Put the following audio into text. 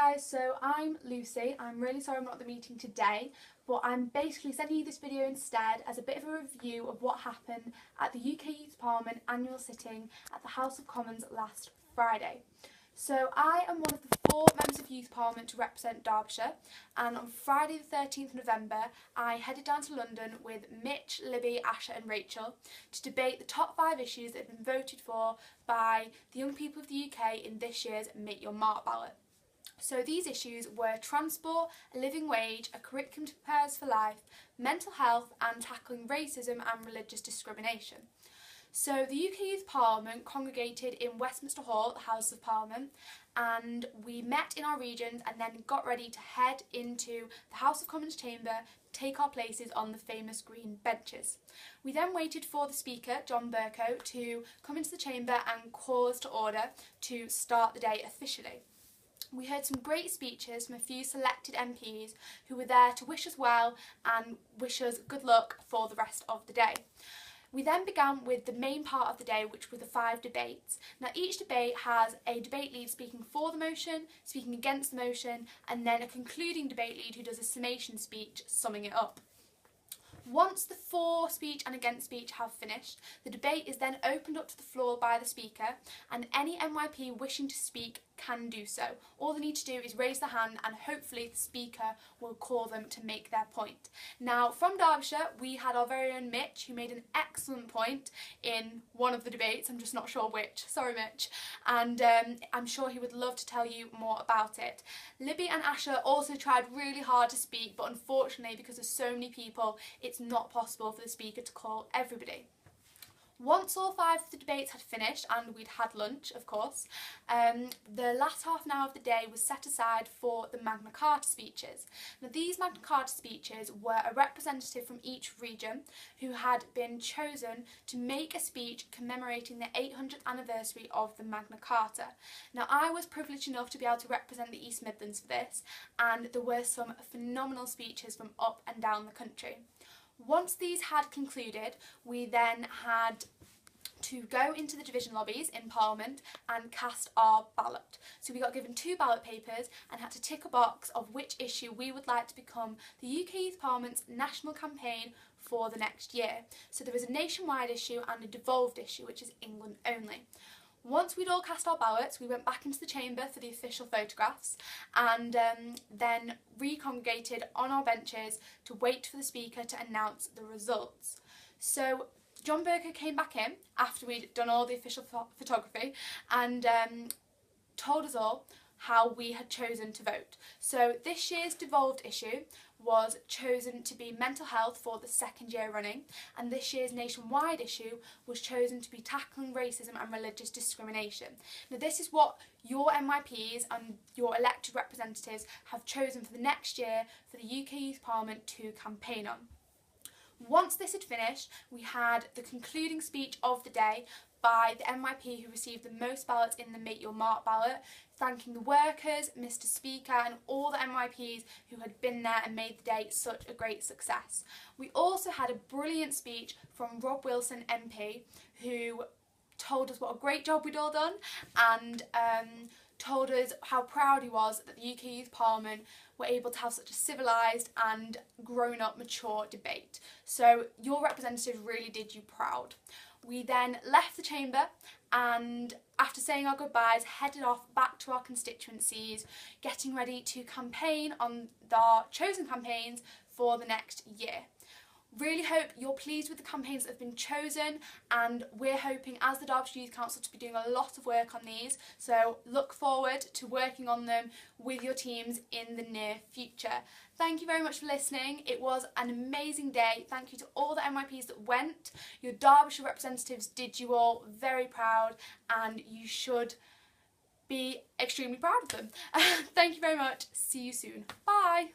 guys, so I'm Lucy. I'm really sorry I'm not at the meeting today, but I'm basically sending you this video instead as a bit of a review of what happened at the UK Youth Parliament annual sitting at the House of Commons last Friday. So I am one of the 4 members of Youth Parliament to represent Derbyshire, and on Friday the 13th of November I headed down to London with Mitch, Libby, Asha and Rachel to debate the top 5 issues that have been voted for by the young people of the UK in this year's Make Your Mark ballot. So these issues were transport, a living wage, a curriculum to prepare us for life, mental health and tackling racism and religious discrimination. So the UK Youth Parliament congregated in Westminster Hall, the House of Parliament, and we met in our regions and then got ready to head into the House of Commons chamber to take our places on the famous green benches. We then waited for the Speaker, John Bercow, to come into the chamber and call us to order to start the day officially. We heard some great speeches from a few selected MPs who were there to wish us well and wish us good luck for the rest of the day. We then began with the main part of the day, which were the 5 debates. Now each debate has a debate lead speaking for the motion, speaking against the motion, and then a concluding debate lead who does a summation speech summing it up. Once the for speech and against speech have finished, the debate is then opened up to the floor by the Speaker, and any MYP wishing to speak can do so. All they need to do is raise their hand and hopefully the Speaker will call them to make their point. Now from Derbyshire we had our very own Mitch, who made an excellent point in one of the debates, I'm just not sure which, sorry Mitch, and I'm sure he would love to tell you more about it. Libby and Asha also tried really hard to speak, but unfortunately because there's so many people it's not possible for the Speaker to call everybody. Once all 5 of the debates had finished and we'd had lunch, of course, the last half an hour of the day was set aside for the Magna Carta speeches. Now these Magna Carta speeches were a representative from each region who had been chosen to make a speech commemorating the 800th anniversary of the Magna Carta. Now I was privileged enough to be able to represent the East Midlands for this, and there were some phenomenal speeches from up and down the country. Once these had concluded, we then had to go into the division lobbies in Parliament and cast our ballot. So we got given 2 ballot papers and had to tick a box of which issue we would like to become the UK Youth Parliament's national campaign for the next year. So there was a nationwide issue and a devolved issue, which is England only. Once we'd all cast our ballots, we went back into the chamber for the official photographs and then recongregated on our benches to wait for the Speaker to announce the results. So John Bercow came back in after we'd done all the official photography and told us all how we had chosen to vote. So this year's devolved issue was chosen to be mental health for the 2nd year running, and this year's nationwide issue was chosen to be tackling racism and religious discrimination. Now this is what your MYPs and your elected representatives have chosen for the next year for the UK Youth Parliament to campaign on. Once this had finished, we had the concluding speech of the day by the MYP who received the most ballots in the Make Your Mark ballot, thanking the workers, Mr Speaker and all the MYPs who had been there and made the day such a great success. We also had a brilliant speech from Rob Wilson MP who told us what a great job we'd all done and told us how proud he was that the UK Youth Parliament were able to have such a civilised and grown-up, mature debate. So your representative really did you proud. We then left the chamber and after saying our goodbyes headed off back to our constituencies, getting ready to campaign on our chosen campaigns for the next year. Really hope you're pleased with the campaigns that have been chosen, and we're hoping as the Derbyshire Youth Council to be doing a lot of work on these, so look forward to working on them with your teams in the near future. Thank you very much for listening. It was an amazing day. Thank you to all the MYPs that went. Your Derbyshire representatives did you all very proud, and you should be extremely proud of them. Thank you very much. See you soon. Bye.